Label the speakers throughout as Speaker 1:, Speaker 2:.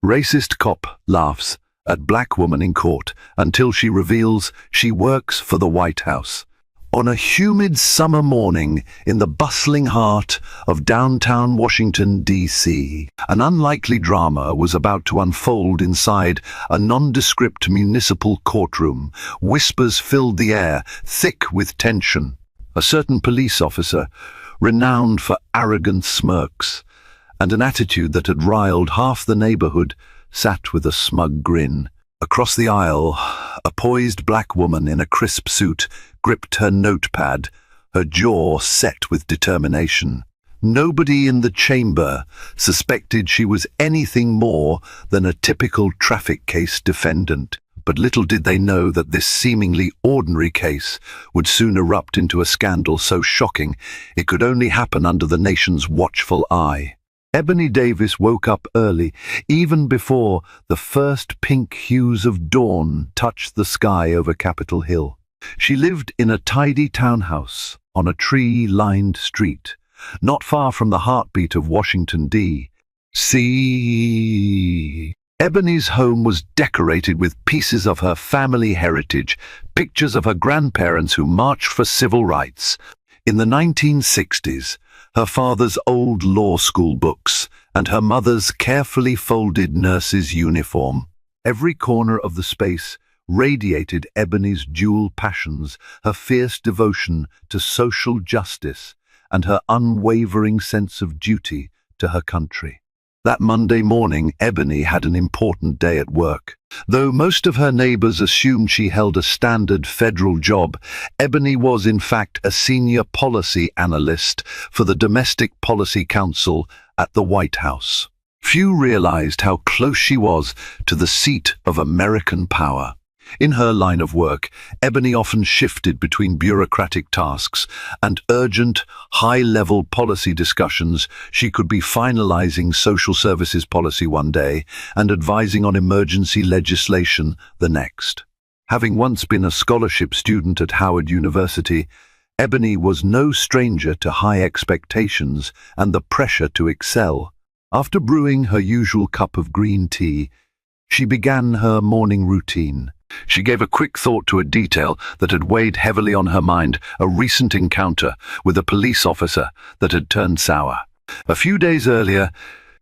Speaker 1: Racist cop laughs at black woman in court until she reveals she works for the White House. On a humid summer morning in the bustling heart of downtown Washington, D.C., an unlikely drama was about to unfold inside a nondescript municipal courtroom. Whispers filled the air, thick with tension. A certain police officer, renowned for arrogant smirks and an attitude that had riled half the neighborhood, sat with a smug grin. Across the aisle, a poised black woman in a crisp suit gripped her notepad, her jaw set with determination. Nobody in the chamber suspected she was anything more than a typical traffic case defendant. But little did they know that this seemingly ordinary case would soon erupt into a scandal so shocking it could only happen under the nation's watchful eye. Ebony Davis woke up early, even before the first pink hues of dawn touched the sky over Capitol Hill. She lived in a tidy townhouse on a tree-lined street, not far from the heartbeat of Washington, D.C. Ebony's home was decorated with pieces of her family heritage, pictures of her grandparents who marched for civil rights. In the 1960s, her father's old law school books and her mother's carefully folded nurse's uniform. Every corner of the space radiated Ebony's dual passions, her fierce devotion to social justice and her unwavering sense of duty to her country. That Monday morning, Ebony had an important day at work. Though most of her neighbors assumed she held a standard federal job, Ebony was in fact a senior policy analyst for the Domestic Policy Council at the White House. Few realized how close she was to the seat of American power. In her line of work, Ebony often shifted between bureaucratic tasks and urgent, high-level policy discussions. She could be finalizing social services policy one day and advising on emergency legislation the next. Having once been a scholarship student at Howard University, Ebony was no stranger to high expectations and the pressure to excel. After brewing her usual cup of green tea, she began her morning routine. She gave a quick thought to a detail that had weighed heavily on her mind, a recent encounter with a police officer that had turned sour. A few days earlier,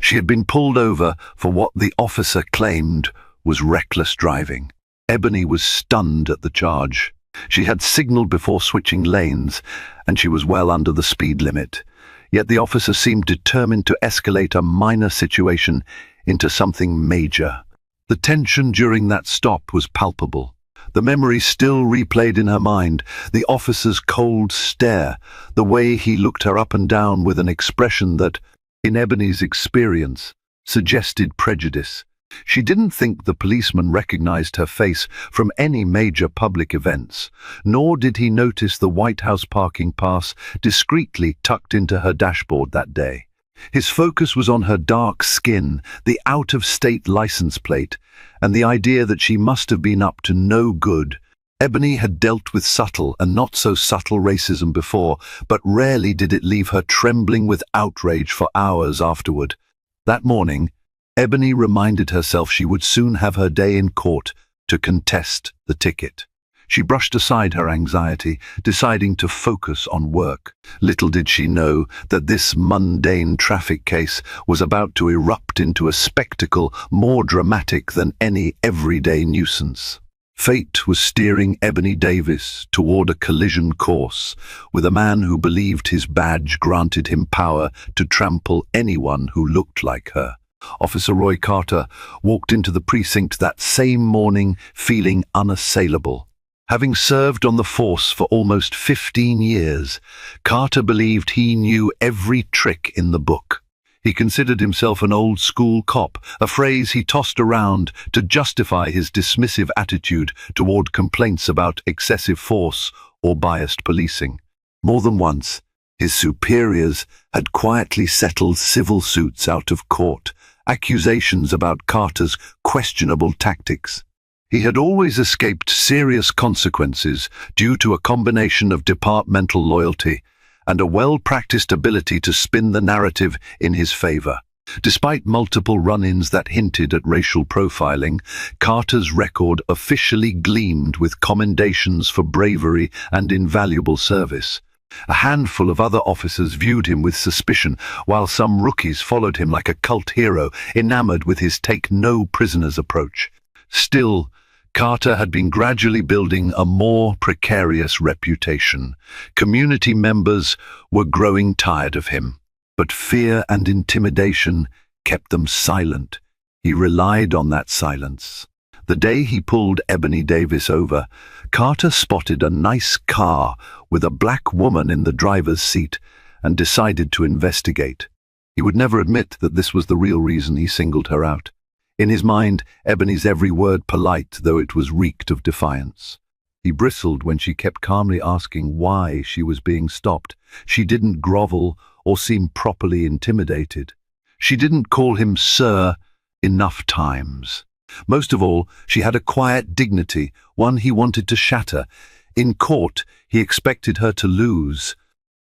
Speaker 1: she had been pulled over for what the officer claimed was reckless driving. Ebony was stunned at the charge. She had signaled before switching lanes, and she was well under the speed limit. Yet the officer seemed determined to escalate a minor situation into something major. The tension during that stop was palpable. The memory still replayed in her mind, the officer's cold stare, the way he looked her up and down with an expression that, in Ebony's experience, suggested prejudice. She didn't think the policeman recognized her face from any major public events, nor did he notice the White House parking pass discreetly tucked into her dashboard that day. His focus was on her dark skin, the out-of-state license plate, and the idea that she must have been up to no good. Ebony had dealt with subtle and not so subtle racism before, but rarely did it leave her trembling with outrage for hours afterward. That morning, Ebony reminded herself she would soon have her day in court to contest the ticket. She brushed aside her anxiety, deciding to focus on work. Little did she know that this mundane traffic case was about to erupt into a spectacle more dramatic than any everyday nuisance. Fate was steering Ebony Davis toward a collision course with a man who believed his badge granted him power to trample anyone who looked like her. Officer Roy Carter walked into the precinct that same morning feeling unassailable. Having served on the force for almost 15 years, Carter believed he knew every trick in the book. He considered himself an old-school cop, a phrase he tossed around to justify his dismissive attitude toward complaints about excessive force or biased policing. More than once, his superiors had quietly settled civil suits out of court, accusations about Carter's questionable tactics. He had always escaped serious consequences due to a combination of departmental loyalty and a well-practiced ability to spin the narrative in his favor. Despite multiple run-ins that hinted at racial profiling, Carter's record officially gleamed with commendations for bravery and invaluable service. A handful of other officers viewed him with suspicion, while some rookies followed him like a cult hero, enamored with his take-no-prisoners approach. Still, Carter had been gradually building a more precarious reputation. Community members were growing tired of him, but fear and intimidation kept them silent. He relied on that silence. The day he pulled Ebony Davis over, Carter spotted a nice car with a black woman in the driver's seat and decided to investigate. He would never admit that this was the real reason he singled her out. In his mind, Ebony's every word polite, though it was reeked of defiance. He bristled when she kept calmly asking why she was being stopped. She didn't grovel or seem properly intimidated. She didn't call him sir enough times. Most of all, she had a quiet dignity, one he wanted to shatter. In court, he expected her to lose.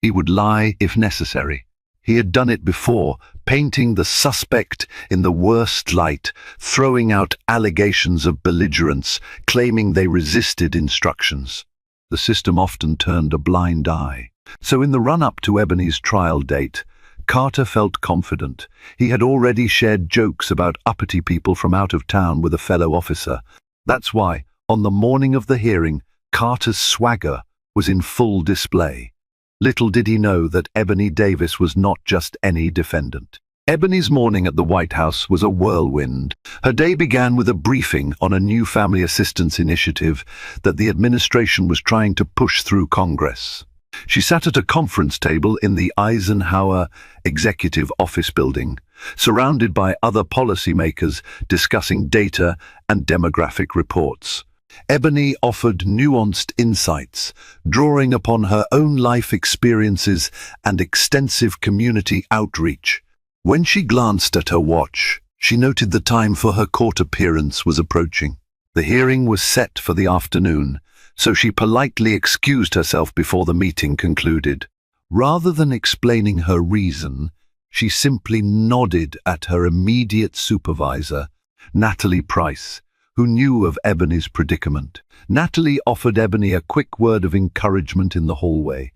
Speaker 1: He would lie if necessary. He had done it before, painting the suspect in the worst light, throwing out allegations of belligerence, claiming they resisted instructions. The system often turned a blind eye. So in the run-up to Ebony's trial date, Carter felt confident. He had already shared jokes about uppity people from out of town with a fellow officer. That's why, on the morning of the hearing, Carter's swagger was in full display. Little did he know that Ebony Davis was not just any defendant. Ebony's morning at the White House was a whirlwind. Her day began with a briefing on a new family assistance initiative that the administration was trying to push through Congress. She sat at a conference table in the Eisenhower Executive Office building, surrounded by other policymakers discussing data and demographic reports. Ebony offered nuanced insights, drawing upon her own life experiences and extensive community outreach. When she glanced at her watch, she noted the time for her court appearance was approaching. The hearing was set for the afternoon, so she politely excused herself before the meeting concluded. Rather than explaining her reason, she simply nodded at her immediate supervisor, Natalie Price, who knew of Ebony's predicament. Natalie offered Ebony a quick word of encouragement in the hallway.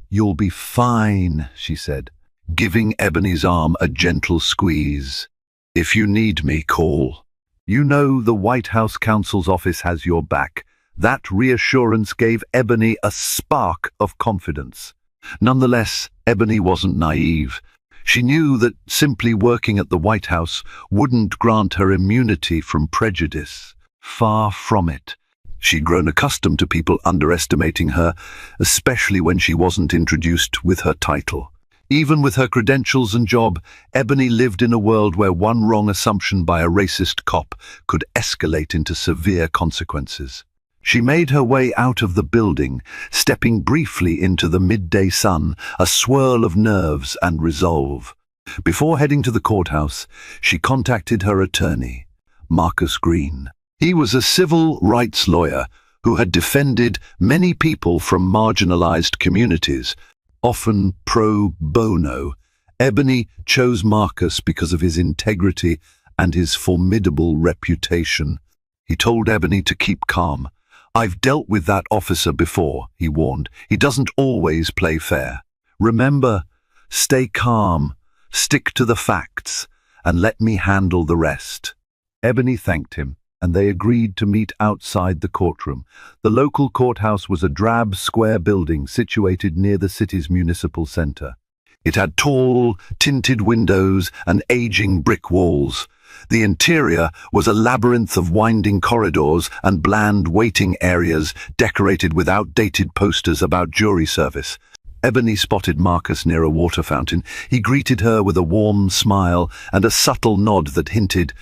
Speaker 1: "You'll be fine," she said, giving Ebony's arm a gentle squeeze. "If you need me, call. You know the White House counsel's office has your back." That reassurance gave Ebony a spark of confidence. Nonetheless, Ebony wasn't naive. She knew that simply working at the White House wouldn't grant her immunity from prejudice. Far from it. She'd grown accustomed to people underestimating her, especially when she wasn't introduced with her title. Even with her credentials and job, Ebony lived in a world where one wrong assumption by a racist cop could escalate into severe consequences. She made her way out of the building, stepping briefly into the midday sun, a swirl of nerves and resolve. Before heading to the courthouse, she contacted her attorney, Marcus Green. He was a civil rights lawyer who had defended many people from marginalized communities, often pro bono. Ebony chose Marcus because of his integrity and his formidable reputation. He told Ebony to keep calm. "I've dealt with that officer before," he warned. "He doesn't always play fair. Remember, stay calm, stick to the facts, and let me handle the rest." Ebony thanked him, and they agreed to meet outside the courtroom. The local courthouse was a drab, square building situated near the city's municipal center. It had tall, tinted windows and aging brick walls. The interior was a labyrinth of winding corridors and bland waiting areas decorated with outdated posters about jury service. Ebony spotted Marcus near a water fountain. He greeted her with a warm smile and a subtle nod that hinted,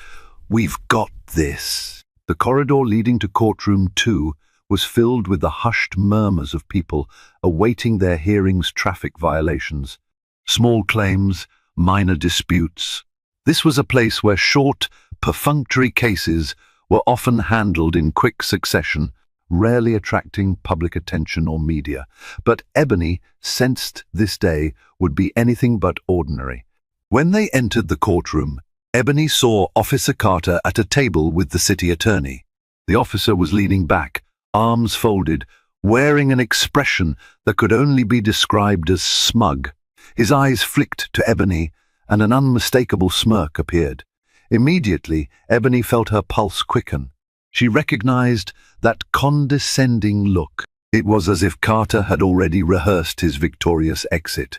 Speaker 1: "We've got this." The corridor leading to courtroom 2 was filled with the hushed murmurs of people awaiting their hearings' traffic violations. Small claims, minor disputes. This was a place where short, perfunctory cases were often handled in quick succession, rarely attracting public attention or media. But Ebony sensed this day would be anything but ordinary. When they entered the courtroom, Ebony saw Officer Carter at a table with the city attorney. The officer was leaning back, arms folded, wearing an expression that could only be described as smug. His eyes flicked to Ebony, and an unmistakable smirk appeared. Immediately, Ebony felt her pulse quicken. She recognized that condescending look. It was as if Carter had already rehearsed his victorious exit.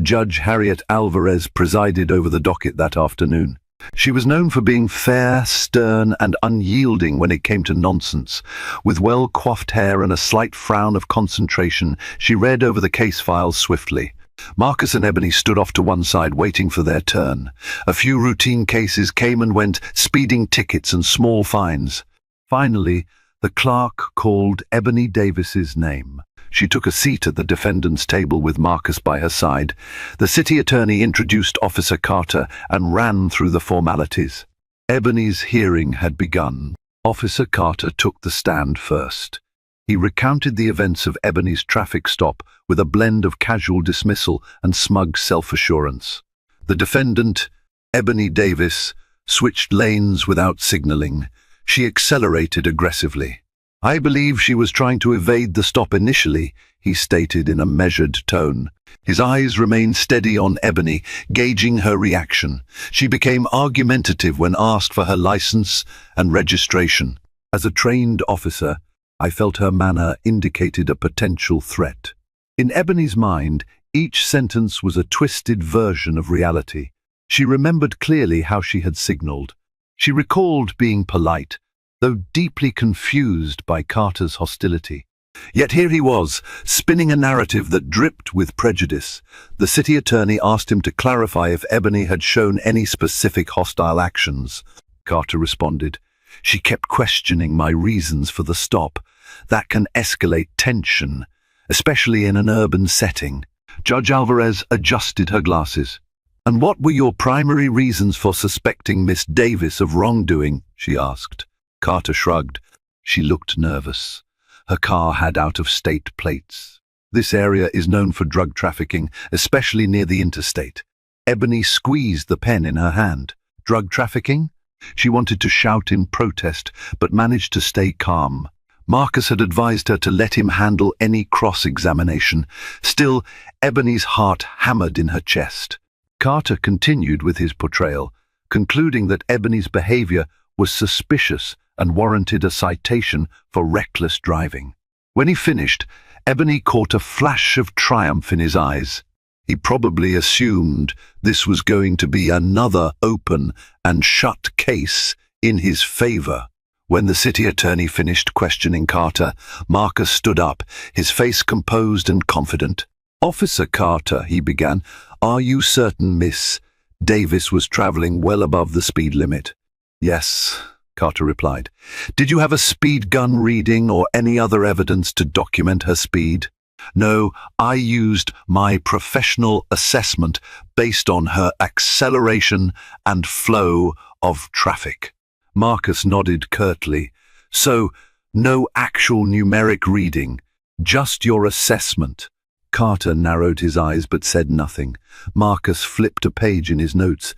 Speaker 1: Judge Harriet Alvarez presided over the docket that afternoon. She was known for being fair, stern, and unyielding when it came to nonsense. With well-coiffed hair and a slight frown of concentration, she read over the case files swiftly. Marcus and Ebony stood off to one side, waiting for their turn. A few routine cases came and went, speeding tickets and small fines. Finally, the clerk called Ebony Davis's name. She took a seat at the defendant's table with Marcus by her side. The city attorney introduced Officer Carter and ran through the formalities. Ebony's hearing had begun. Officer Carter took the stand first. He recounted the events of Ebony's traffic stop with a blend of casual dismissal and smug self-assurance. The defendant, Ebony Davis, switched lanes without signaling. She accelerated aggressively. "I believe she was trying to evade the stop initially," he stated in a measured tone. His eyes remained steady on Ebony, gauging her reaction. She became argumentative when asked for her license and registration. As a trained officer, I felt her manner indicated a potential threat. In Ebony's mind, each sentence was a twisted version of reality. She remembered clearly how she had signaled. She recalled being polite, though deeply confused by Carter's hostility. Yet here he was, spinning a narrative that dripped with prejudice. The city attorney asked him to clarify if Ebony had shown any specific hostile actions. Carter responded, "She kept questioning my reasons for the stop. That can escalate tension, especially in an urban setting." Judge Alvarez adjusted her glasses. "And what were your primary reasons for suspecting Miss Davis of wrongdoing?" she asked. Carter shrugged. She looked nervous. Her car had out-of-state plates. This area is known for drug trafficking, especially near the interstate. Ebony squeezed the pen in her hand. "Drug trafficking?" She wanted to shout in protest, but managed to stay calm. Marcus had advised her to let him handle any cross-examination. Still, Ebony's heart hammered in her chest. Carter continued with his portrayal, concluding that Ebony's behavior was suspicious and warranted a citation for reckless driving. When he finished, Ebony caught a flash of triumph in his eyes. He probably assumed this was going to be another open and shut case in his favor. When the city attorney finished questioning Carter, Marcus stood up, his face composed and confident. "Officer Carter," he began, "are you certain Miss Davis was traveling well above the speed limit?" "Yes," Carter replied. "Did you have a speed gun reading or any other evidence to document her speed?" "No, I used my professional assessment based on her acceleration and flow of traffic." Marcus nodded curtly. "So, no actual numeric reading, just your assessment." Carter narrowed his eyes but said nothing. Marcus flipped a page in his notes.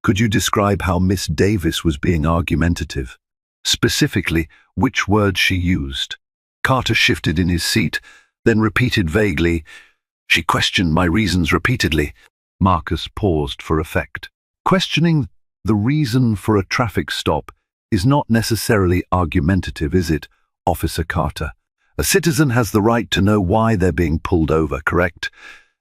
Speaker 1: "Could you describe how Miss Davis was being argumentative? Specifically, which words she used?" Carter shifted in his seat, then repeated vaguely, "She questioned my reasons repeatedly." Marcus paused for effect. Questioning the reason for a traffic stop is not necessarily argumentative, is it, Officer Carter? A citizen has the right to know why they're being pulled over, correct?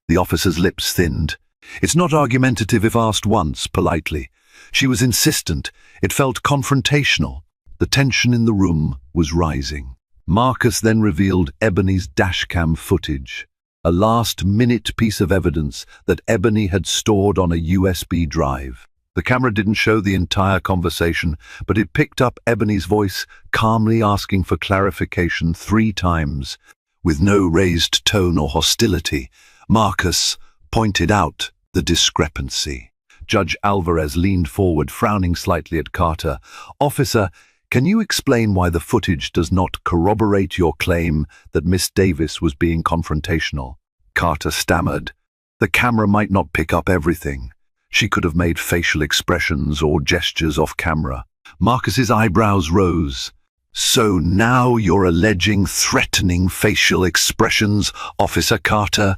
Speaker 1: The officer's lips thinned. "It's not argumentative if asked once, politely." She was insistent. It felt confrontational. The tension in the room was rising. Marcus then revealed Ebony's dashcam footage, a last-minute piece of evidence that Ebony had stored on a USB drive. The camera didn't show the entire conversation, but it picked up Ebony's voice calmly asking for clarification 3 times. With no raised tone or hostility, Marcus pointed out the discrepancy. Judge Alvarez leaned forward, frowning slightly at Carter. "Officer, can you explain why the footage does not corroborate your claim that Miss Davis was being confrontational?" Carter stammered. "The camera might not pick up everything. She could have made facial expressions or gestures off camera. Marcus's eyebrows rose. So now you're alleging threatening facial expressions, Officer Carter?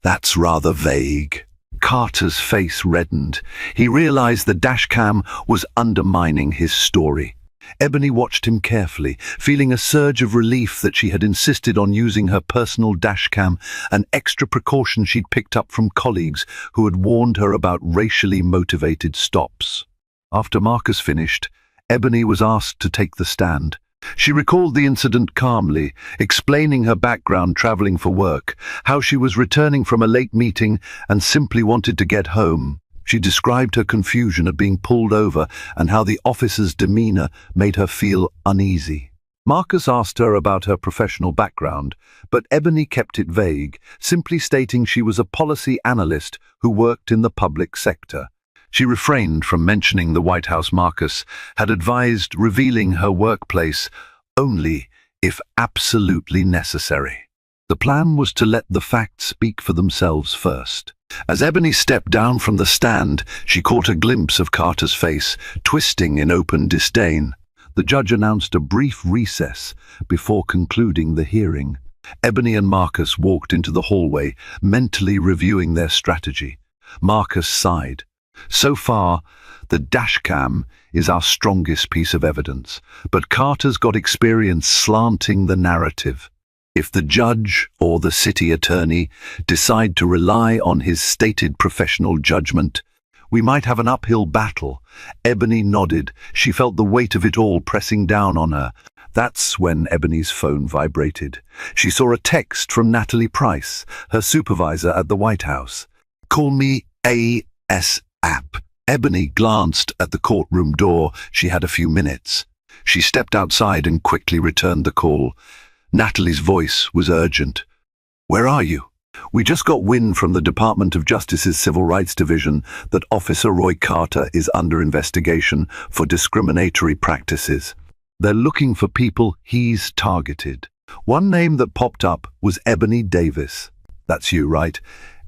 Speaker 1: That's rather vague. Carter's face reddened. He realized the dashcam was undermining his story. Ebony watched him carefully, feeling a surge of relief that she had insisted on using her personal dashcam, an extra precaution she'd picked up from colleagues who had warned her about racially motivated stops. After Marcus finished, Ebony was asked to take the stand. She recalled the incident calmly, explaining her background traveling for work, how she was returning from a late meeting and simply wanted to get home. She described her confusion at being pulled over and how the officer's demeanor made her feel uneasy. Marcus asked her about her professional background, but Ebony kept it vague, simply stating she was a policy analyst who worked in the public sector. She refrained from mentioning the White House. Marcus had advised revealing her workplace only if absolutely necessary. The plan was to let the facts speak for themselves first. As Ebony stepped down from the stand, she caught a glimpse of Carter's face, twisting in open disdain. The judge announced a brief recess before concluding the hearing. Ebony and Marcus walked into the hallway, mentally reviewing their strategy. Marcus sighed. So far, the dashcam is our strongest piece of evidence, but Carter's got experience slanting the narrative. If the judge or the city attorney decide to rely on his stated professional judgment, we might have an uphill battle. Ebony nodded. She felt the weight of it all pressing down on her. That's when Ebony's phone vibrated. She saw a text from Natalie Price, her supervisor at the White House. "Call me ASAP." Ebony glanced at the courtroom door. She had a few minutes. She stepped outside and quickly returned the call. Natalie's voice was urgent. "Where are you?" "We just got wind from the Department of Justice's Civil Rights Division that Officer Roy Carter is under investigation for discriminatory practices. They're looking for people he's targeted." One name that popped up was Ebony Davis. "That's you, right?"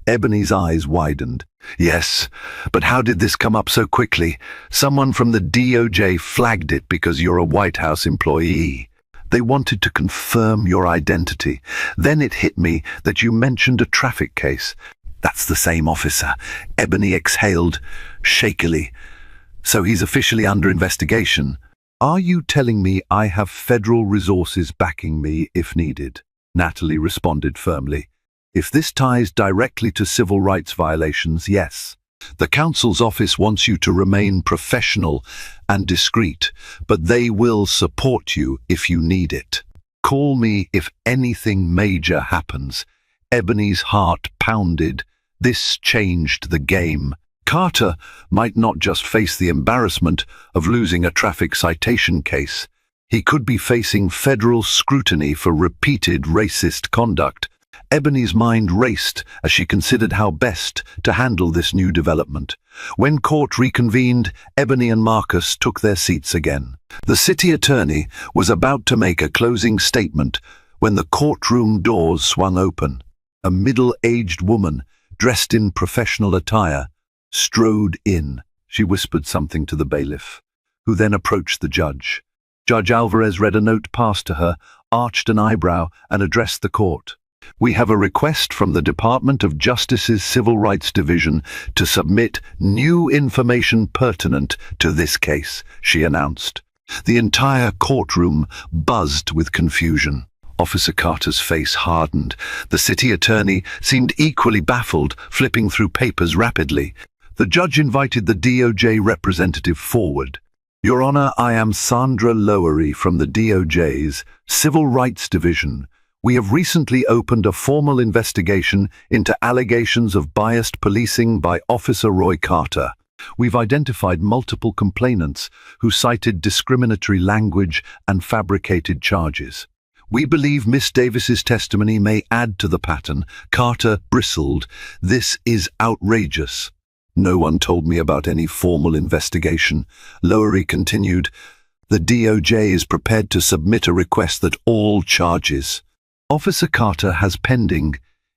Speaker 1: Ebony's eyes widened. "Yes, but how did this come up so quickly? Someone from the DOJ flagged it because you're a White House employee. They wanted to confirm your identity. Then it hit me that you mentioned a traffic case." "That's the same officer." Ebony exhaled shakily. "So he's officially under investigation." "Are you telling me I have federal resources backing me if needed?" Natalie responded firmly. "If this ties directly to civil rights violations, yes. The counsel's office wants you to remain professional and discreet, but they will support you if you need it. Call me if anything major happens." Ebony's heart pounded. This changed the game. Carter might not just face the embarrassment of losing a traffic citation case. He could be facing federal scrutiny for repeated racist conduct. Ebony's mind raced as she considered how best to handle this new development. When court reconvened, Ebony and Marcus took their seats again. The city attorney was about to make a closing statement when the courtroom doors swung open. A middle-aged woman, dressed in professional attire, strode in. She whispered something to the bailiff, who then approached the judge. Judge Alvarez read a note passed to her, arched an eyebrow, and addressed the court. "We have a request from the Department of Justice's Civil Rights Division to submit new information pertinent to this case," she announced. The entire courtroom buzzed with confusion. Officer Carter's face hardened. The city attorney seemed equally baffled, flipping through papers rapidly. The judge invited the DOJ representative forward. "Your Honor, I am Sandra Lowery from the DOJ's Civil Rights Division. We have recently opened a formal investigation into allegations of biased policing by Officer Roy Carter. We've identified multiple complainants who cited discriminatory language and fabricated charges. We believe Miss Davis's testimony may add to the pattern." Carter bristled. "This is outrageous." "No one told me about any formal investigation." Lowery continued. "The DOJ is prepared to submit a request that all charges Officer Carter has pending,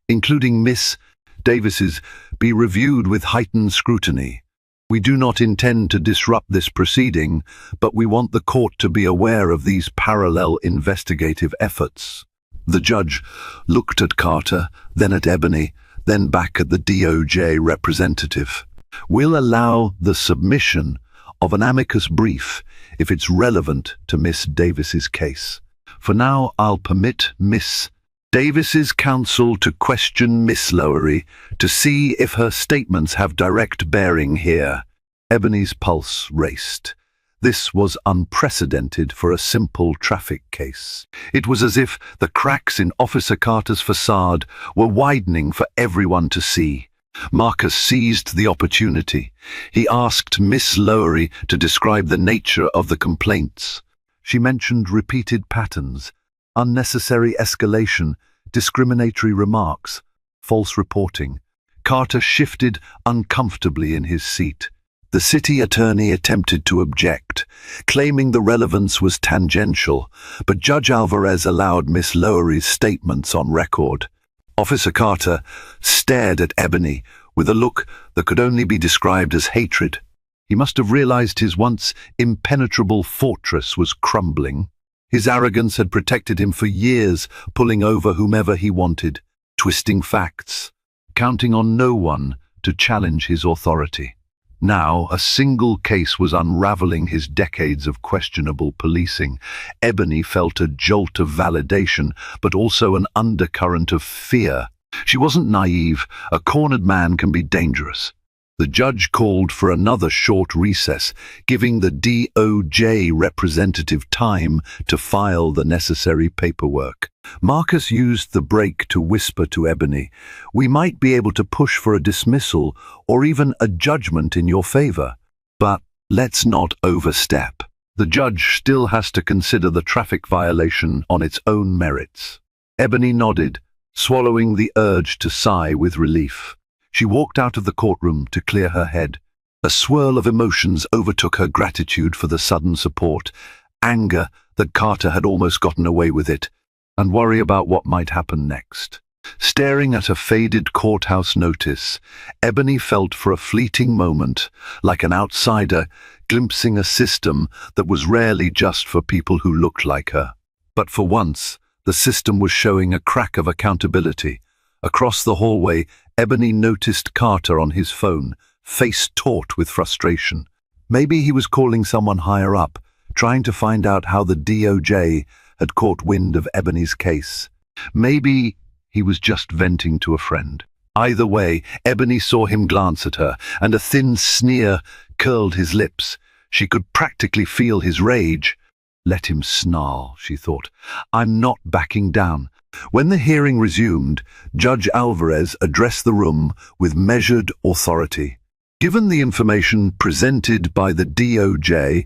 Speaker 1: including Miss Davis's, be reviewed with heightened scrutiny. We do not intend to disrupt this proceeding, but we want the court to be aware of these parallel investigative efforts. The judge looked at Carter, then at Ebony, then back at the DOJ representative. We'll allow the submission of an amicus brief if it's relevant to Miss Davis's case. For now, I'll permit Miss Davis's counsel to question Miss Lowery to see if her statements have direct bearing here. Ebony's pulse raced. This was unprecedented for a simple traffic case. It was as if the cracks in Officer Carter's facade were widening for everyone to see. Marcus seized the opportunity. He asked Miss Lowery to describe the nature of the complaints. She mentioned repeated patterns, unnecessary escalation, discriminatory remarks, false reporting. Carter shifted uncomfortably in his seat. The city attorney attempted to object, claiming the relevance was tangential, but Judge Alvarez allowed Miss Lowery's statements on record. Officer Carter stared at Ebony with a look that could only be described as hatred. He must have realized his once impenetrable fortress was crumbling. His arrogance had protected him for years, pulling over whomever he wanted, twisting facts, counting on no one to challenge his authority. Now, a single case was unraveling his decades of questionable policing. Ebony felt a jolt of validation, but also an undercurrent of fear. She wasn't naive. A cornered man can be dangerous. The judge called for another short recess, giving the DOJ representative time to file the necessary paperwork. Marcus used the break to whisper to Ebony, "We might be able to push for a dismissal or even a judgment in your favor. But let's not overstep. The judge still has to consider the traffic violation on its own merits." Ebony nodded, swallowing the urge to sigh with relief. She walked out of the courtroom to clear her head. A swirl of emotions overtook her: gratitude for the sudden support, anger that Carter had almost gotten away with it, and worry about what might happen next. Staring at a faded courthouse notice, Ebony felt for a fleeting moment like an outsider glimpsing a system that was rarely just for people who looked like her. But for once, the system was showing a crack of accountability. Across the hallway, Ebony noticed Carter on his phone, face taut with frustration. Maybe he was calling someone higher up, trying to find out how the DOJ had caught wind of Ebony's case. Maybe he was just venting to a friend. Either way, Ebony saw him glance at her, and a thin sneer curled his lips. She could practically feel his rage. Let him snarl, she thought. I'm not backing down. When the hearing resumed, Judge Alvarez addressed the room with measured authority. Given the information presented by the DOJ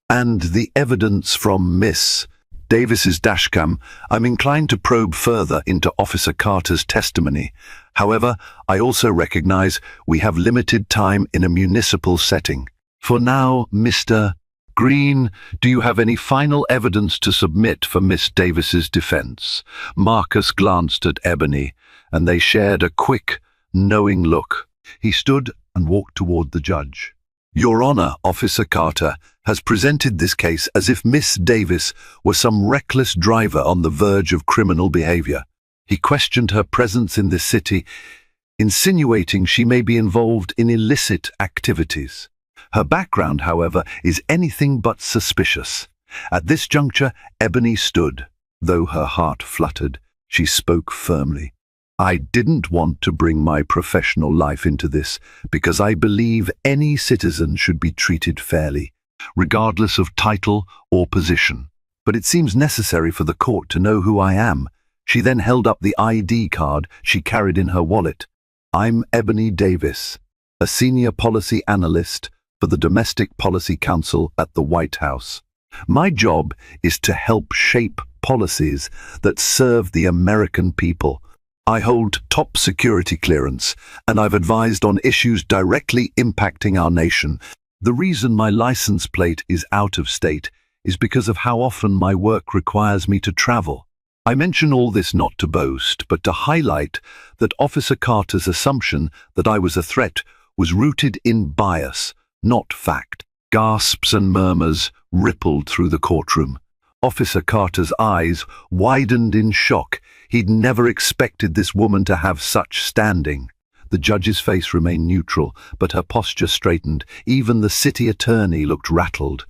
Speaker 1: and the evidence from Miss Davis's dashcam, I'm inclined to probe further into Officer Carter's testimony. However, I also recognize we have limited time in a municipal setting. For now, Mr. Green, do you have any final evidence to submit for Miss Davis's defense? Marcus glanced at Ebony, and they shared a quick, knowing look. He stood and walked toward the judge. Your Honor, Officer Carter has presented this case as if Miss Davis was some reckless driver on the verge of criminal behavior. He questioned her presence in this city, insinuating she may be involved in illicit activities. Her background, however, is anything but suspicious. At this juncture, Ebony stood. Though her heart fluttered, she spoke firmly. I didn't want to bring my professional life into this because I believe any citizen should be treated fairly, regardless of title or position. But it seems necessary for the court to know who I am. She then held up the ID card she carried in her wallet. I'm Ebony Davis, a senior policy analyst for the Domestic Policy Council at the White House. My job is to help shape policies that serve the American people. I hold top security clearance, and I've advised on issues directly impacting our nation. The reason my license plate is out of state is because of how often my work requires me to travel. I mention all this not to boast, but to highlight that Officer Carter's assumption that I was a threat was rooted in bias, not fact. Gasps and murmurs rippled through the courtroom. Officer Carter's eyes widened in shock. He'd never expected this woman to have such standing. The judge's face remained neutral, but her posture straightened. Even the city attorney looked rattled.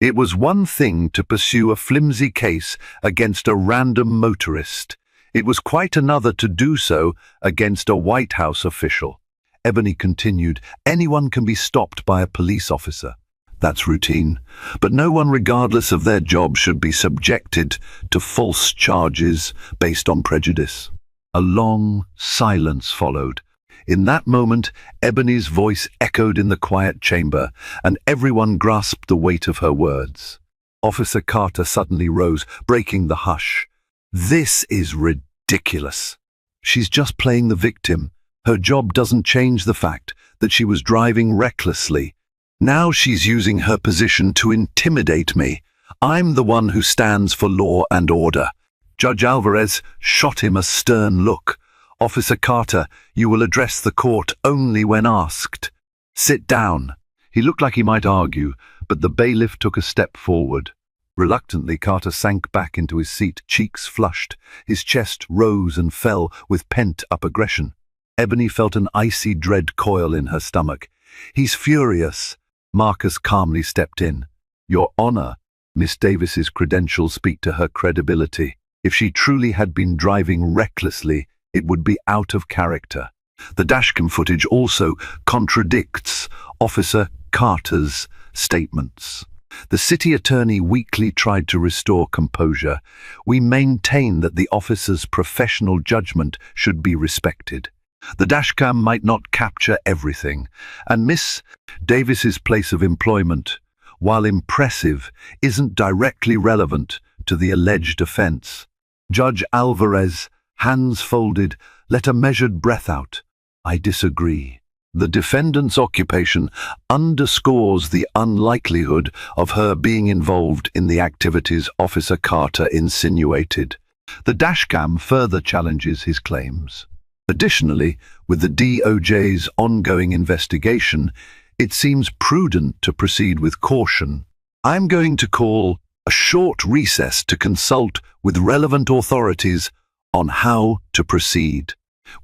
Speaker 1: It was one thing to pursue a flimsy case against a random motorist. It was quite another to do so against a White House official. Ebony continued, "Anyone can be stopped by a police officer. That's routine. But no one, regardless of their job, should be subjected to false charges based on prejudice." A long silence followed. In that moment, Ebony's voice echoed in the quiet chamber, and everyone grasped the weight of her words. Officer Carter suddenly rose, breaking the hush. "This is ridiculous. She's just playing the victim. Her job doesn't change the fact that she was driving recklessly. Now she's using her position to intimidate me. I'm the one who stands for law and order." Judge Alvarez shot him a stern look. "Officer Carter, you will address the court only when asked. Sit down." He looked like he might argue, but the bailiff took a step forward. Reluctantly, Carter sank back into his seat, cheeks flushed. His chest rose and fell with pent-up aggression. Ebony felt an icy dread coil in her stomach. "He's furious." Marcus calmly stepped in. "Your Honor, Miss Davis's credentials speak to her credibility. If she truly had been driving recklessly, it would be out of character." The dashcam footage also contradicts Officer Carter's statements. The city attorney weakly tried to restore composure. "We maintain that the officer's professional judgment should be respected. The dashcam might not capture everything, and Miss Davis's place of employment, while impressive, isn't directly relevant to the alleged offense." Judge Alvarez, hands folded, let a measured breath out. "I disagree. The defendant's occupation underscores the unlikelihood of her being involved in the activities Officer Carter insinuated. The dashcam further challenges his claims. Additionally, with the DOJ's ongoing investigation, it seems prudent to proceed with caution. I'm going to call a short recess to consult with relevant authorities on how to proceed."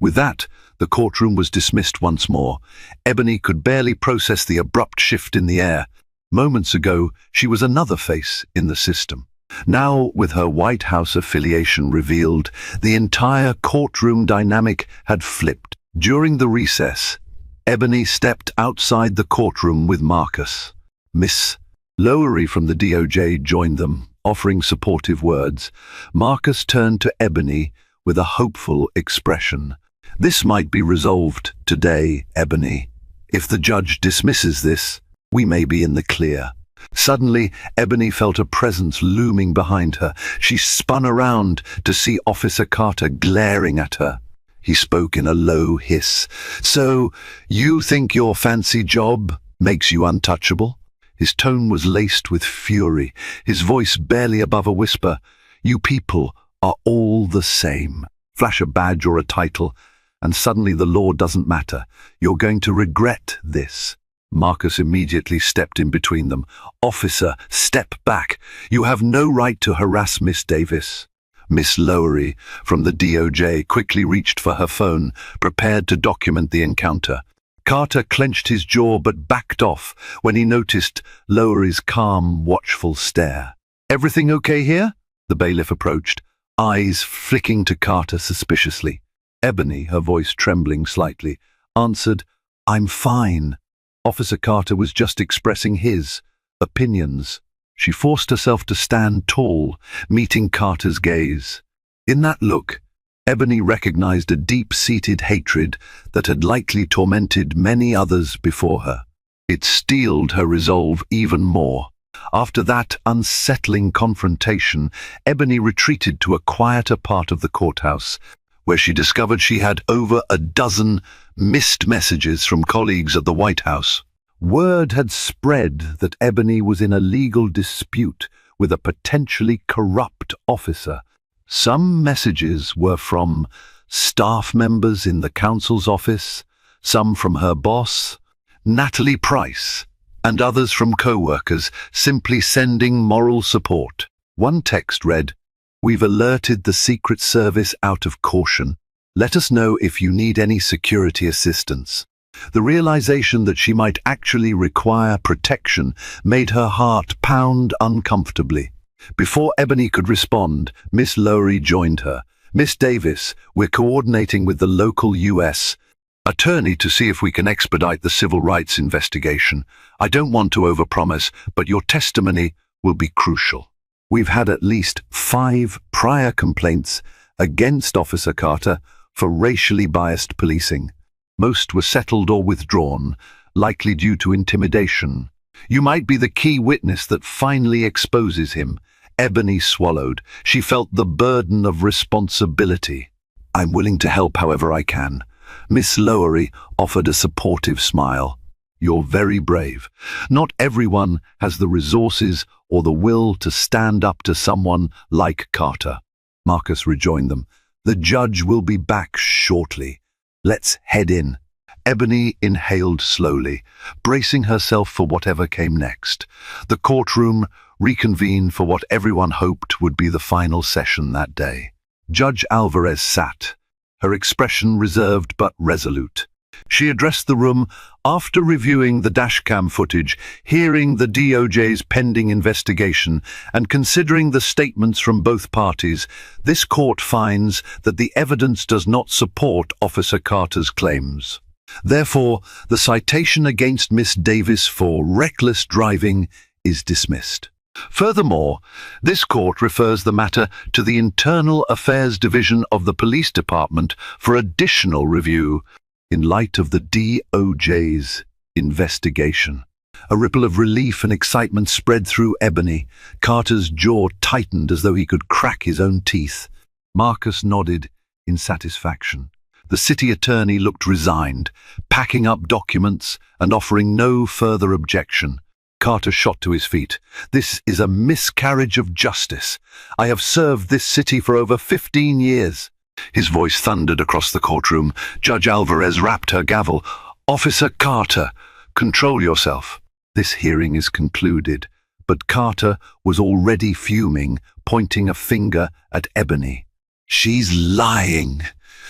Speaker 1: With that, the courtroom was dismissed once more. Ebony could barely process the abrupt shift in the air. Moments ago, she was another face in the system. Now, with her White House affiliation revealed, the entire courtroom dynamic had flipped. During the recess, Ebony stepped outside the courtroom with Marcus. Miss Lowery from the DOJ joined them, offering supportive words. Marcus turned to Ebony with a hopeful expression. "This might be resolved today, Ebony. If the judge dismisses this, we may be in the clear." Suddenly, Ebony felt a presence looming behind her. She spun around to see Officer Carter glaring at her. He spoke in a low hiss. "So, you think your fancy job makes you untouchable?" His tone was laced with fury, his voice barely above a whisper. "You people are all the same. Flash a badge or a title, and suddenly the law doesn't matter. You're going to regret this." Marcus immediately stepped in between them. "Officer, step back. You have no right to harass Miss Davis." Miss Lowery from the DOJ quickly reached for her phone, prepared to document the encounter. Carter clenched his jaw but backed off when he noticed Lowery's calm, watchful stare. "Everything okay here?" The bailiff approached, eyes flicking to Carter suspiciously. Ebony, her voice trembling slightly, answered, "I'm fine." Officer Carter was just expressing his opinions. She forced herself to stand tall, meeting Carter's gaze. In that look, Ebony recognized a deep-seated hatred that had likely tormented many others before her. It steeled her resolve even more. After that unsettling confrontation, Ebony retreated to a quieter part of the courthouse, where she discovered she had over a dozen missed messages from colleagues at the White House. Word had spread that Ebony was in a legal dispute with a potentially corrupt officer. Some messages were from staff members in the counsel's office, some from her boss, Natalie Price, and others from co-workers, simply sending moral support. One text read, "We've alerted the Secret Service out of caution. Let us know if you need any security assistance." The realization that she might actually require protection made her heart pound uncomfortably. Before Ebony could respond, Miss Lowery joined her. "Miss Davis, we're coordinating with the local U.S. attorney to see if we can expedite the civil rights investigation. I don't want to overpromise, but your testimony will be crucial. We've had at least 5 prior complaints against Officer Carter for racially biased policing. Most were settled or withdrawn, likely due to intimidation. You might be the key witness that finally exposes him." Ebony swallowed. She felt the burden of responsibility. "I'm willing to help however I can." Miss Lowery offered a supportive smile. "You're very brave. Not everyone has the resources or the will to stand up to someone like Carter." Marcus rejoined them. "The judge will be back shortly. Let's head in." Ebony inhaled slowly, bracing herself for whatever came next. The courtroom reconvened for what everyone hoped would be the final session that day. Judge Alvarez sat, her expression reserved but resolute. She addressed the room after reviewing the dashcam footage, hearing the DOJ's pending investigation, and considering the statements from both parties. This court finds that the evidence does not support Officer Carter's claims. Therefore, the citation against Miss Davis for reckless driving is dismissed. Furthermore, this court refers the matter to the Internal Affairs Division of the Police Department for additional review in light of the DOJ's investigation. A ripple of relief and excitement spread through Ebony. Carter's jaw tightened as though he could crack his own teeth. Marcus nodded in satisfaction. The city attorney looked resigned, packing up documents and offering no further objection. Carter shot to his feet. "This is a miscarriage of justice. I have served this city for over 15 years. His voice thundered across the courtroom. Judge Alvarez rapped her gavel. "Officer Carter, control yourself." This hearing is concluded, but Carter was already fuming, pointing a finger at Ebony. "She's lying.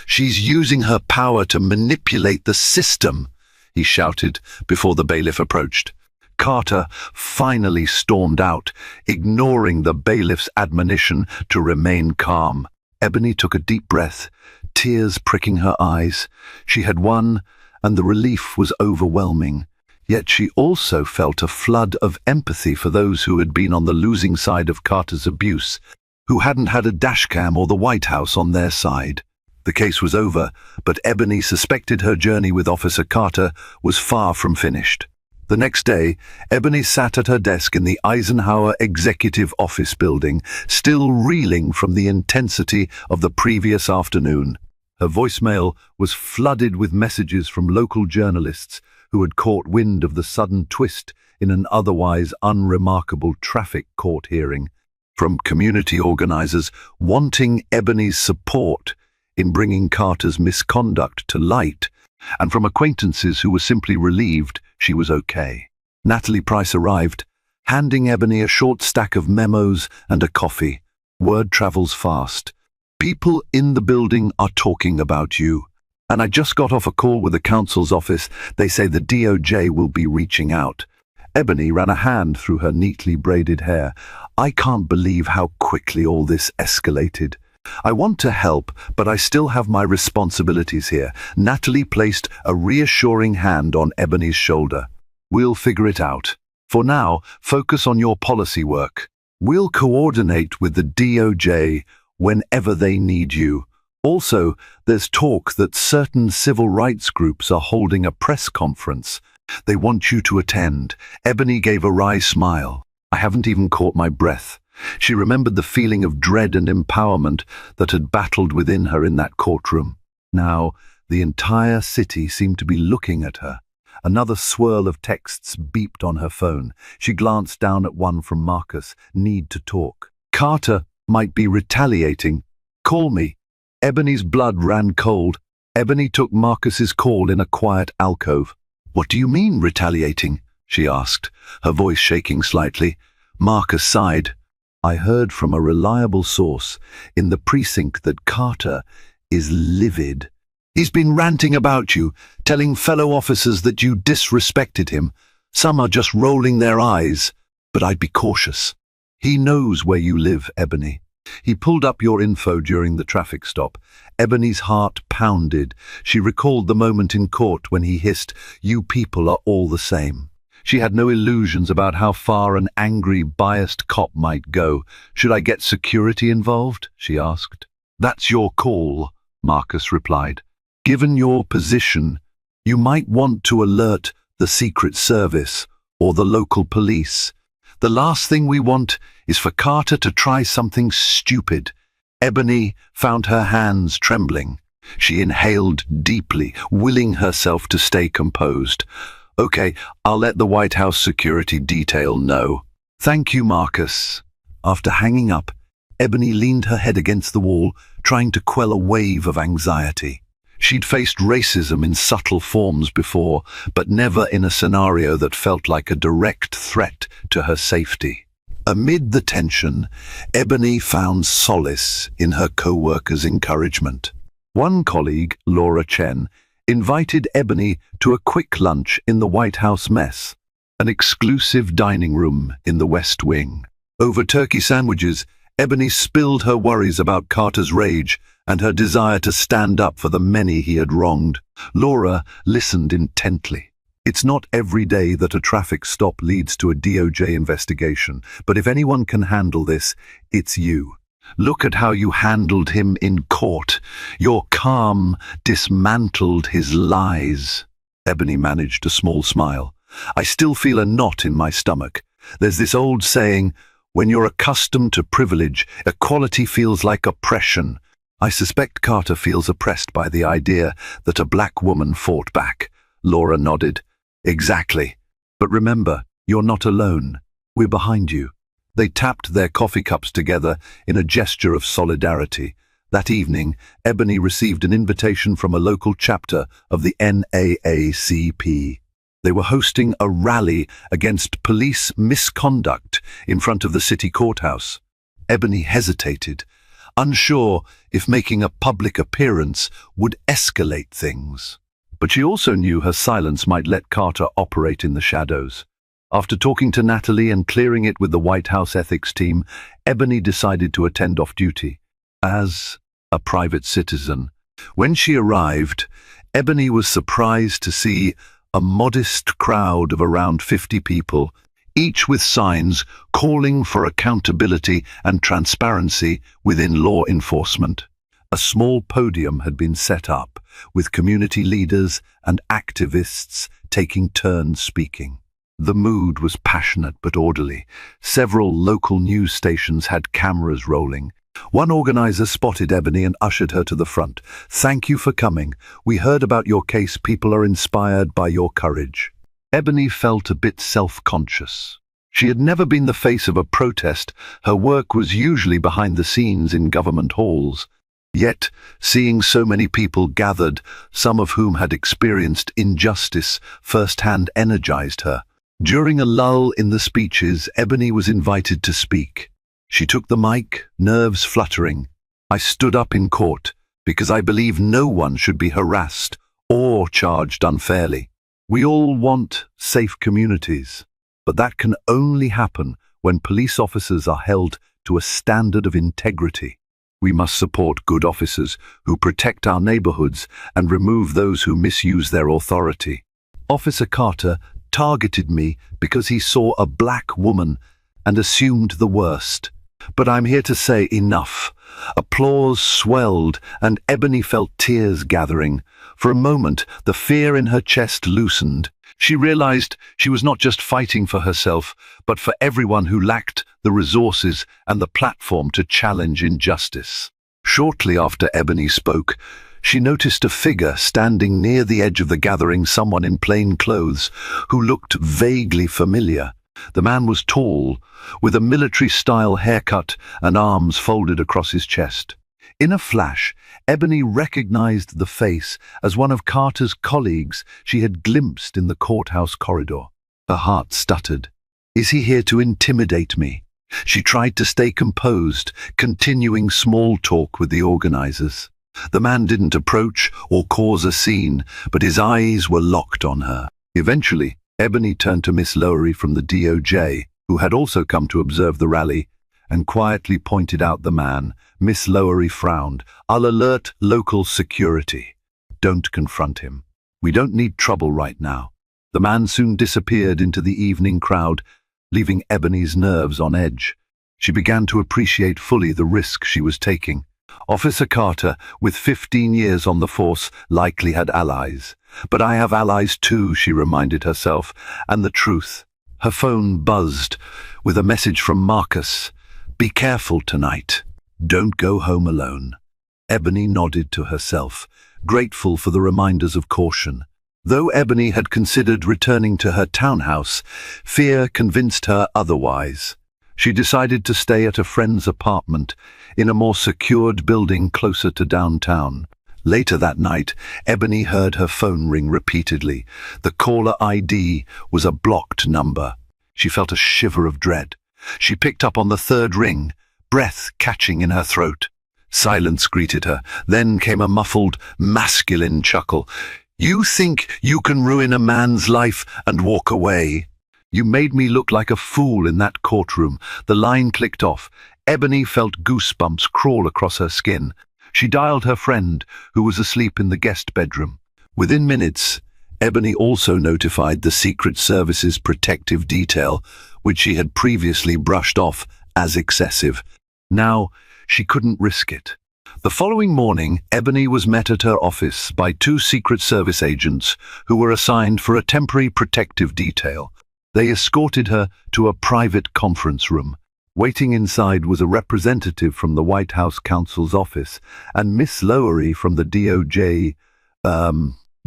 Speaker 1: She's using her power to manipulate the system," he shouted before the bailiff approached. Carter finally stormed out, ignoring the bailiff's admonition to remain calm. Ebony took a deep breath, tears pricking her eyes. She had won, and the relief was overwhelming. Yet she also felt a flood of empathy for those who had been on the losing side of Carter's abuse, who hadn't had a dashcam or the White House on their side. The case was over, but Ebony suspected her journey with Officer Carter was far from finished. The next day, Ebony sat at her desk in the Eisenhower Executive Office building, still reeling from the intensity of the previous afternoon. Her voicemail was flooded with messages from local journalists who had caught wind of the sudden twist in an otherwise unremarkable traffic court hearing, from community organizers wanting Ebony's support in bringing Carter's misconduct to light, and from acquaintances who were simply relieved she was okay. Natalie Price arrived, handing Ebony a short stack of memos and a coffee. "Word travels fast. People in the building are talking about you. And I just got off a call with the council's office. They say the DOJ will be reaching out." Ebony ran a hand through her neatly braided hair. "I can't believe how quickly all this escalated. I want to help, but I still have my responsibilities here." Natalie placed a reassuring hand on Ebony's shoulder. "We'll figure it out. For now, focus on your policy work. We'll coordinate with the DOJ whenever they need you. Also, there's talk that certain civil rights groups are holding a press conference. They want you to attend." Ebony gave a wry smile. "I haven't even caught my breath." She remembered the feeling of dread and empowerment that had battled within her in that courtroom. Now, the entire city seemed to be looking at her. Another swirl of texts beeped on her phone. She glanced down at one from Marcus. "Need to talk. Carter might be retaliating. Call me." Ebony's blood ran cold. Ebony took Marcus's call in a quiet alcove. "What do you mean, retaliating?" she asked, her voice shaking slightly. Marcus sighed. I heard from a reliable source in the precinct that Carter is livid. He's been ranting about you, telling fellow officers that you disrespected him. Some are just rolling their eyes, but I'd be cautious. He knows where you live, Ebony. He pulled up your info during the traffic stop. Ebony's heart pounded. She recalled the moment in court when he hissed, "You people are all the same." She had no illusions about how far an angry, biased cop might go. "Should I get security involved?" she asked. "That's your call," Marcus replied. "Given your position, you might want to alert the Secret Service or the local police. The last thing we want is for Carter to try something stupid." Ebony found her hands trembling. She inhaled deeply, willing herself to stay composed. "Okay, I'll let the White House security detail know." "Thank you, Marcus." After hanging up, Ebony leaned her head against the wall, trying to quell a wave of anxiety. She'd faced racism in subtle forms before, but never in a scenario that felt like a direct threat to her safety. Amid the tension, Ebony found solace in her co-workers' encouragement. One colleague, Laura Chen, invited Ebony to a quick lunch in the White House mess, an exclusive dining room in the West Wing. Over turkey sandwiches, Ebony spilled her worries about Carter's rage and her desire to stand up for the many he had wronged. Laura listened intently. It's not every day that a traffic stop leads to a DOJ investigation, but if anyone can handle this, it's you. Look at how you handled him in court. Your calm dismantled his lies. Ebony managed a small smile. I still feel a knot in my stomach. There's this old saying, when you're accustomed to privilege, equality feels like oppression. I suspect Carter feels oppressed by the idea that a black woman fought back. Laura nodded. Exactly. But remember, you're not alone. We're behind you. They tapped their coffee cups together in a gesture of solidarity. That evening, Ebony received an invitation from a local chapter of the NAACP. They were hosting a rally against police misconduct in front of the city courthouse. Ebony hesitated, unsure if making a public appearance would escalate things. But she also knew her silence might let Carter operate in the shadows. After talking to Natalie and clearing it with the White House ethics team, Ebony decided to attend off-duty as a private citizen. When she arrived, Ebony was surprised to see a modest crowd of around 50 people, each with signs calling for accountability and transparency within law enforcement. A small podium had been set up, with community leaders and activists taking turns speaking. The mood was passionate but orderly. Several local news stations had cameras rolling. One organizer spotted Ebony and ushered her to the front. "Thank you for coming. We heard about your case. People are inspired by your courage." Ebony felt a bit self-conscious. She had never been the face of a protest. Her work was usually behind the scenes in government halls. Yet, seeing so many people gathered, some of whom had experienced injustice firsthand, energized her. During a lull in the speeches, Ebony was invited to speak. She took the mic, nerves fluttering. "I stood up in court because I believe no one should be harassed or charged unfairly. We all want safe communities, but that can only happen when police officers are held to a standard of integrity. We must support good officers who protect our neighborhoods and remove those who misuse their authority. Officer Carter targeted me because he saw a black woman and assumed the worst. But I'm here to say enough." Applause swelled, and Ebony felt tears gathering. For a moment, the fear in her chest loosened. She realized she was not just fighting for herself, but for everyone who lacked the resources and the platform to challenge injustice. Shortly after Ebony spoke, she noticed a figure standing near the edge of the gathering, someone in plain clothes who looked vaguely familiar. The man was tall, with a military-style haircut and arms folded across his chest. In a flash, Ebony recognized the face as one of Carter's colleagues she had glimpsed in the courthouse corridor. Her heart stuttered. Is he here to intimidate me? She tried to stay composed, continuing small talk with the organizers. The man didn't approach or cause a scene, but his eyes were locked on her. Eventually, Ebony turned to Miss Lowery from the DOJ, who had also come to observe the rally, and quietly pointed out the man. Miss Lowery frowned. I'll alert local security. Don't confront him. We don't need trouble right now. The man soon disappeared into the evening crowd, leaving Ebony's nerves on edge. She began to appreciate fully the risk she was taking. Officer Carter, with 15 years on the force, likely had allies. But I have allies too, she reminded herself, and the truth. Her phone buzzed with a message from Marcus. Be careful tonight. Don't go home alone. Ebony nodded to herself, grateful for the reminders of caution. Though Ebony had considered returning to her townhouse, fear convinced her otherwise. She decided to stay at a friend's apartment in a more secured building closer to downtown. Later that night, Ebony heard her phone ring repeatedly. The caller ID was a blocked number. She felt a shiver of dread. She picked up on the third ring, breath catching in her throat. Silence greeted her. Then came a muffled, masculine chuckle. You think you can ruin a man's life and walk away? You made me look like a fool in that courtroom. The line clicked off. Ebony felt goosebumps crawl across her skin. She dialed her friend, who was asleep in the guest bedroom. Within minutes, Ebony also notified the Secret Service's protective detail, which she had previously brushed off as excessive. Now, she couldn't risk it. The following morning, Ebony was met at her office by two Secret Service agents who were assigned for a temporary protective detail. They escorted her to a private conference room. Waiting inside was a representative from the White House counsel's office, and Miss Lowery from the DOJ.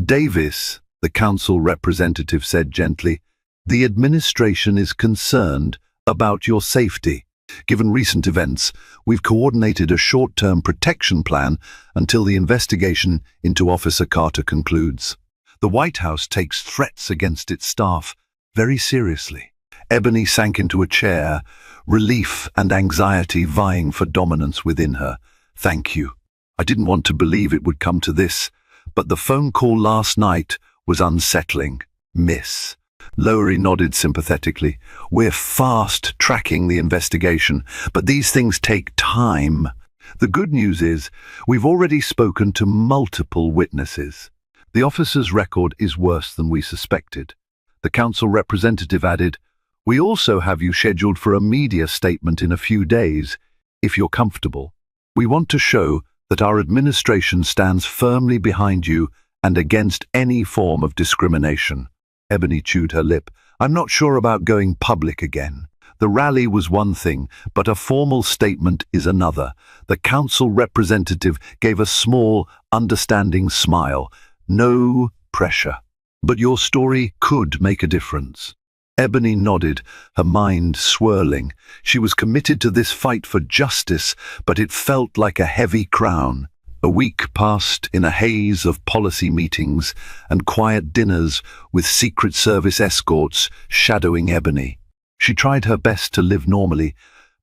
Speaker 1: Davis, the counsel representative said gently, the administration is concerned about your safety. Given recent events, we've coordinated a short-term protection plan until the investigation into Officer Carter concludes. The White House takes threats against its staff very seriously. Ebony sank into a chair, relief and anxiety vying for dominance within her. Thank you. I didn't want to believe it would come to this, but the phone call last night was unsettling. Miss Lowery nodded sympathetically. We're fast tracking the investigation, but these things take time. The good news is, we've already spoken to multiple witnesses. The officer's record is worse than we suspected. The council representative added, we also have you scheduled for a media statement in a few days, if you're comfortable. We want to show that our administration stands firmly behind you and against any form of discrimination. Ebony chewed her lip. I'm not sure about going public again. The rally was one thing, but a formal statement is another. The council representative gave a small, understanding smile. No pressure. But your story could make a difference. Ebony nodded, her mind swirling. She was committed to this fight for justice, but it felt like a heavy crown. A week passed in a haze of policy meetings and quiet dinners with Secret Service escorts shadowing Ebony. She tried her best to live normally,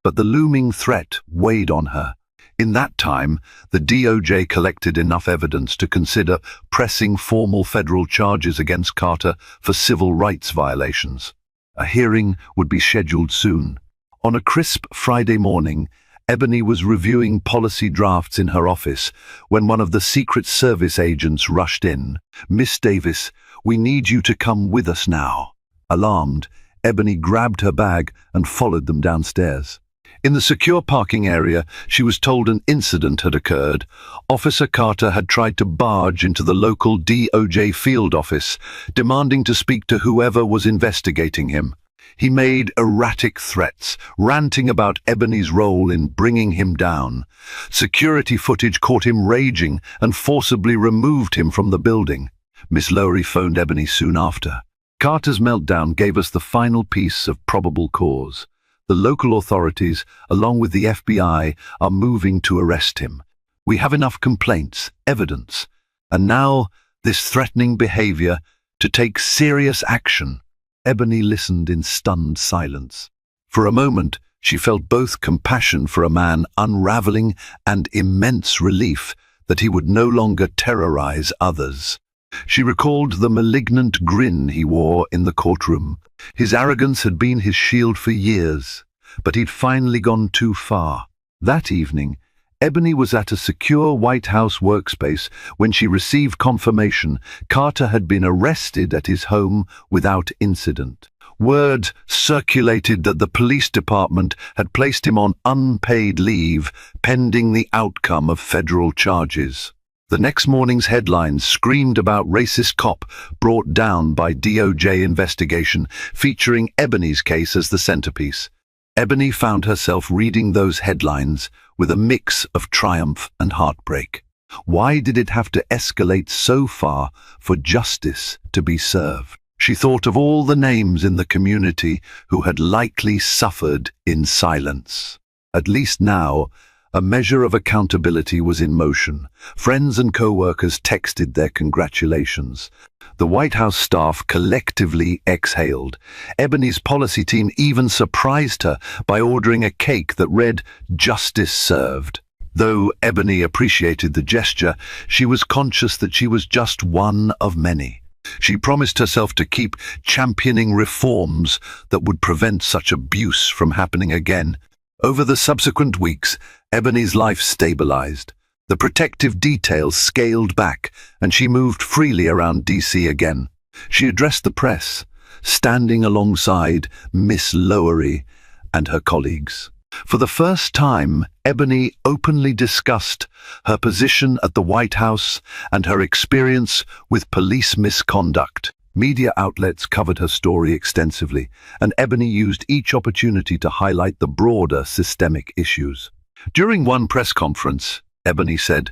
Speaker 1: but the looming threat weighed on her. In that time, the DOJ collected enough evidence to consider pressing formal federal charges against Carter for civil rights violations. A hearing would be scheduled soon. On a crisp Friday morning, Ebony was reviewing policy drafts in her office when one of the Secret Service agents rushed in. Miss Davis, we need you to come with us now. Alarmed, Ebony grabbed her bag and followed them downstairs. In the secure parking area, she was told an incident had occurred. Officer Carter had tried to barge into the local DOJ field office, demanding to speak to whoever was investigating him. He made erratic threats, ranting about Ebony's role in bringing him down. Security footage caught him raging and forcibly removed him from the building. Miss Lowery phoned Ebony soon after. Carter's meltdown gave us the final piece of probable cause. The local authorities, along with the FBI, are moving to arrest him. We have enough complaints, evidence, and now this threatening behavior to take serious action. Ebony listened in stunned silence. For a moment, she felt both compassion for a man unraveling and immense relief that he would no longer terrorize others. She recalled the malignant grin he wore in the courtroom. His arrogance had been his shield for years, but he'd finally gone too far. That evening, Ebony was at a secure White House workspace when she received confirmation Carter had been arrested at his home without incident. Word circulated that the police department had placed him on unpaid leave pending the outcome of federal charges. The next morning's headlines screamed about racist cop brought down by DOJ investigation, featuring Ebony's case as the centerpiece. Ebony found herself reading those headlines with a mix of triumph and heartbreak. Why did it have to escalate so far for justice to be served? She thought of all the names in the community who had likely suffered in silence. At least now, a measure of accountability was in motion. Friends and co-workers texted their congratulations. The White House staff collectively exhaled. Ebony's policy team even surprised her by ordering a cake that read, "Justice served." Though Ebony appreciated the gesture, she was conscious that she was just one of many. She promised herself to keep championing reforms that would prevent such abuse from happening again. Over the subsequent weeks, Ebony's life stabilized. The protective details scaled back, and she moved freely around DC again. She addressed the press, standing alongside Miss Lowery and her colleagues. For the first time, Ebony openly discussed her position at the White House and her experience with police misconduct. Media outlets covered her story extensively, and Ebony used each opportunity to highlight the broader systemic issues. During one press conference, Ebony said,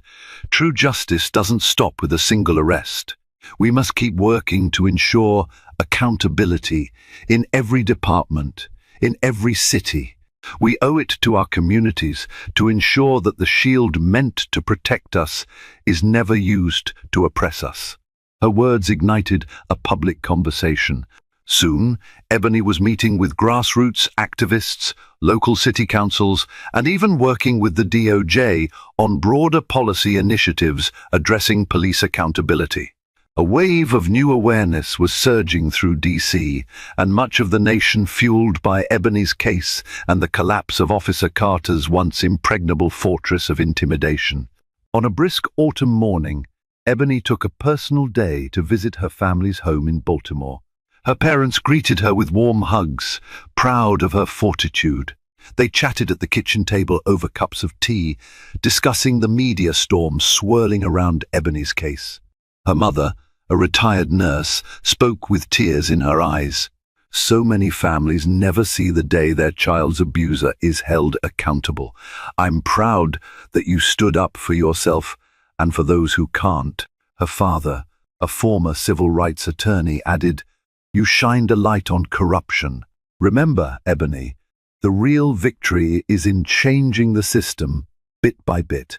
Speaker 1: "True justice doesn't stop with a single arrest. We must keep working to ensure accountability in every department, in every city. We owe it to our communities to ensure that the shield meant to protect us is never used to oppress us." Her words ignited a public conversation. Soon, Ebony was meeting with grassroots activists, local city councils, and even working with the DOJ on broader policy initiatives addressing police accountability. A wave of new awareness was surging through DC, and much of the nation fueled by Ebony's case and the collapse of Officer Carter's once impregnable fortress of intimidation. On a brisk autumn morning, Ebony took a personal day to visit her family's home in Baltimore. Her parents greeted her with warm hugs, proud of her fortitude. They chatted at the kitchen table over cups of tea, discussing the media storm swirling around Ebony's case. Her mother, a retired nurse, spoke with tears in her eyes. So many families never see the day their child's abuser is held accountable. "I'm proud that you stood up for yourself and for those who can't." Her father, a former civil rights attorney, added, "You shined a light on corruption. Remember, Ebony, the real victory is in changing the system, bit by bit."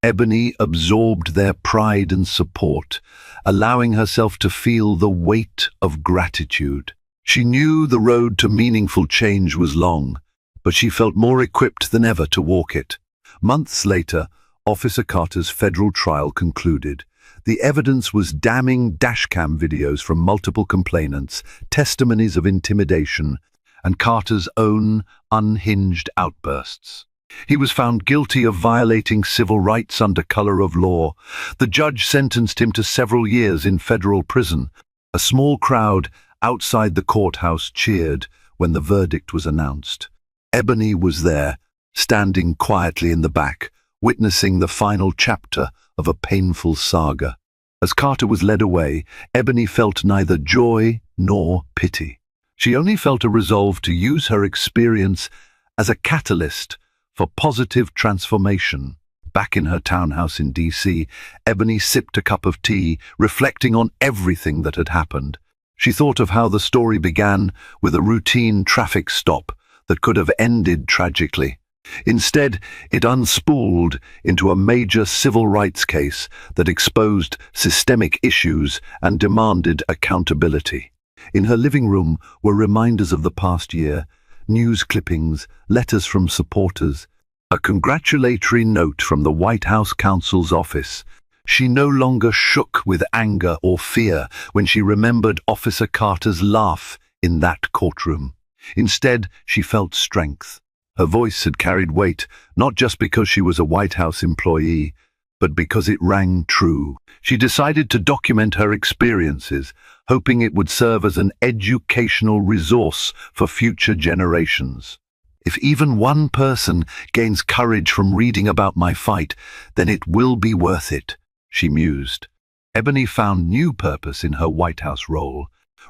Speaker 1: Ebony absorbed their pride and support, allowing herself to feel the weight of gratitude. She knew the road to meaningful change was long, but she felt more equipped than ever to walk it. Months later, Officer Carter's federal trial concluded. The evidence was damning dashcam videos from multiple complainants, testimonies of intimidation, and Carter's own unhinged outbursts. He was found guilty of violating civil rights under color of law. The judge sentenced him to several years in federal prison. A small crowd outside the courthouse cheered when the verdict was announced. Ebony was there, standing quietly in the back, witnessing the final chapter of a painful saga. As Carter was led away, Ebony felt neither joy nor pity. She only felt a resolve to use her experience as a catalyst for positive transformation. Back in her townhouse in DC, Ebony sipped a cup of tea, reflecting on everything that had happened. She thought of how the story began with a routine traffic stop that could have ended tragically. Instead, it unspooled into a major civil rights case that exposed systemic issues and demanded accountability. In her living room were reminders of the past year, news clippings, letters from supporters, a congratulatory note from the White House counsel's office. She no longer shook with anger or fear when she remembered Officer Carter's laugh in that courtroom. Instead, she felt strength. Her voice had carried weight, not just because she was a White House employee, but because it rang true. She decided to document her experiences, hoping it would serve as an educational resource for future generations. If even one person gains courage from reading about my fight, then it will be worth it, she mused. Ebony found new purpose in her White House role.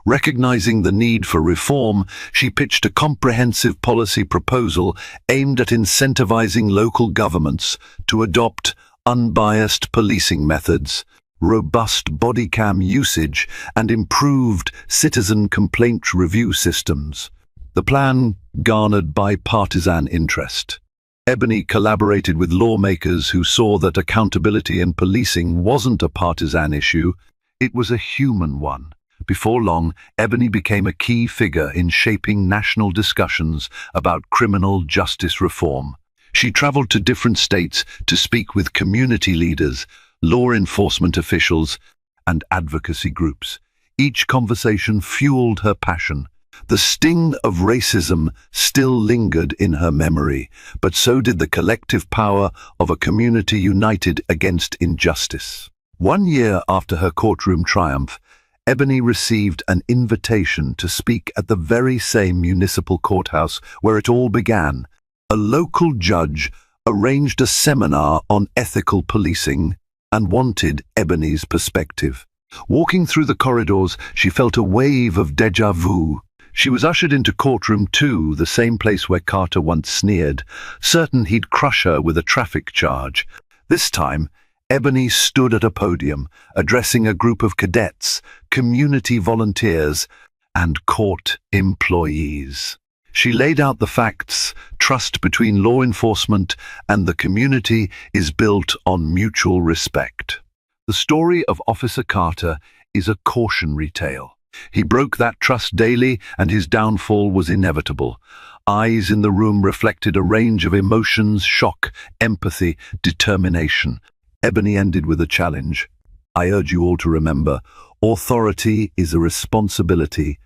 Speaker 1: Recognizing the need for reform, she pitched a comprehensive policy proposal aimed at incentivizing local governments to adopt unbiased policing methods, robust body cam usage, and improved citizen complaint review systems. The plan garnered bipartisan interest. Ebony collaborated with lawmakers who saw that accountability in policing wasn't a partisan issue, it was a human one. Before long, Ebony became a key figure in shaping national discussions about criminal justice reform. She traveled to different states to speak with community leaders, law enforcement officials, and advocacy groups. Each conversation fueled her passion. The sting of racism still lingered in her memory, but so did the collective power of a community united against injustice. 1 year after her courtroom triumph, Ebony received an invitation to speak at the very same municipal courthouse where it all began. A local judge arranged a seminar on ethical policing and wanted Ebony's perspective. Walking through the corridors, she felt a wave of déjà vu. She was ushered into courtroom 2, the same place where Carter once sneered, certain he'd crush her with a traffic charge. This time, Ebony stood at a podium, addressing a group of cadets, community volunteers, and court employees. She laid out the facts. Trust between law enforcement and the community is built on mutual respect. The story of Officer Carter is a cautionary tale. He broke that trust daily, and his downfall was inevitable. Eyes in the room reflected a range of emotions: shock, empathy, determination. Ebony ended with a challenge. I urge you all to remember, authority is a responsibility,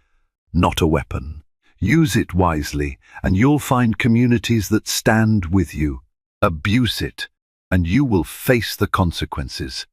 Speaker 1: not a weapon. Use it wisely, and you'll find communities that stand with you. Abuse it, and you will face the consequences.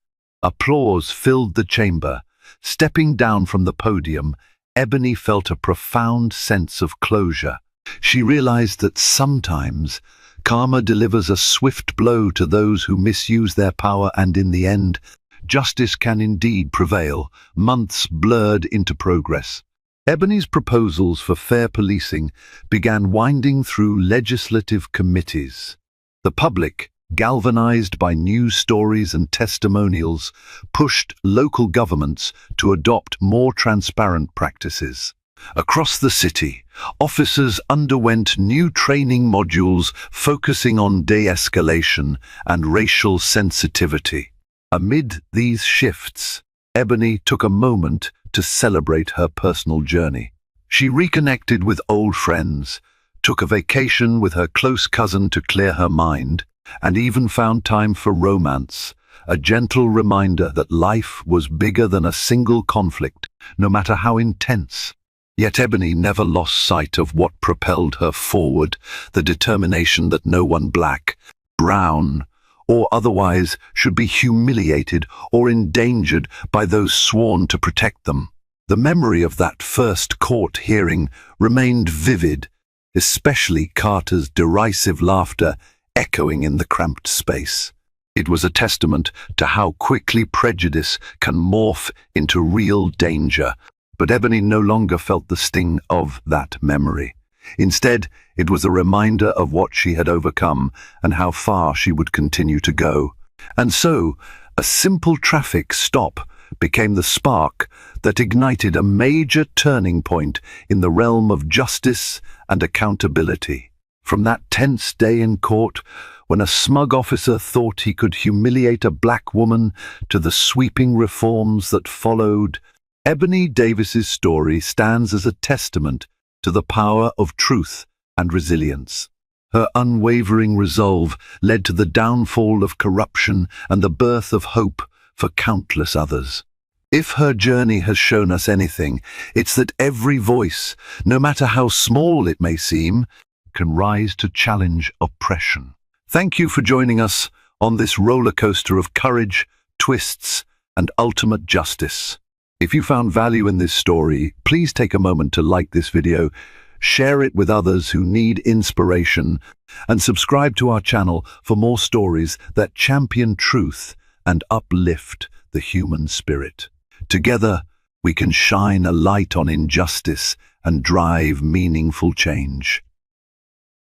Speaker 1: Applause filled the chamber. Stepping down from the podium, Ebony felt a profound sense of closure. She realized that sometimes karma delivers a swift blow to those who misuse their power, and in the end, justice can indeed prevail. Months blurred into progress. Ebony's proposals for fair policing began winding through legislative committees. The public, galvanized by news stories and testimonials, pushed local governments to adopt more transparent practices. Across the city, officers underwent new training modules focusing on de-escalation and racial sensitivity. Amid these shifts, Ebony took a moment to celebrate her personal journey. She reconnected with old friends, took a vacation with her close cousin to clear her mind, and even found time for romance, a gentle reminder that life was bigger than a single conflict, no matter how intense. Yet Ebony never lost sight of what propelled her forward, the determination that no one black, brown, or otherwise should be humiliated or endangered by those sworn to protect them. The memory of that first court hearing remained vivid, especially Carter's derisive laughter echoing in the cramped space. It was a testament to how quickly prejudice can morph into real danger. But Ebony no longer felt the sting of that memory. Instead, it was a reminder of what she had overcome and how far she would continue to go. And so, a simple traffic stop became the spark that ignited a major turning point in the realm of justice and accountability. From that tense day in court, when a smug officer thought he could humiliate a black woman, to the sweeping reforms that followed, Ebony Davis's story stands as a testament to the power of truth and resilience. Her unwavering resolve led to the downfall of corruption and the birth of hope for countless others. If her journey has shown us anything, it's that every voice, no matter how small it may seem, can rise to challenge oppression. Thank you for joining us on this roller coaster of courage, twists, and ultimate justice. If you found value in this story, please take a moment to like this video, share it with others who need inspiration, and subscribe to our channel for more stories that champion truth and uplift the human spirit. Together, we can shine a light on injustice and drive meaningful change.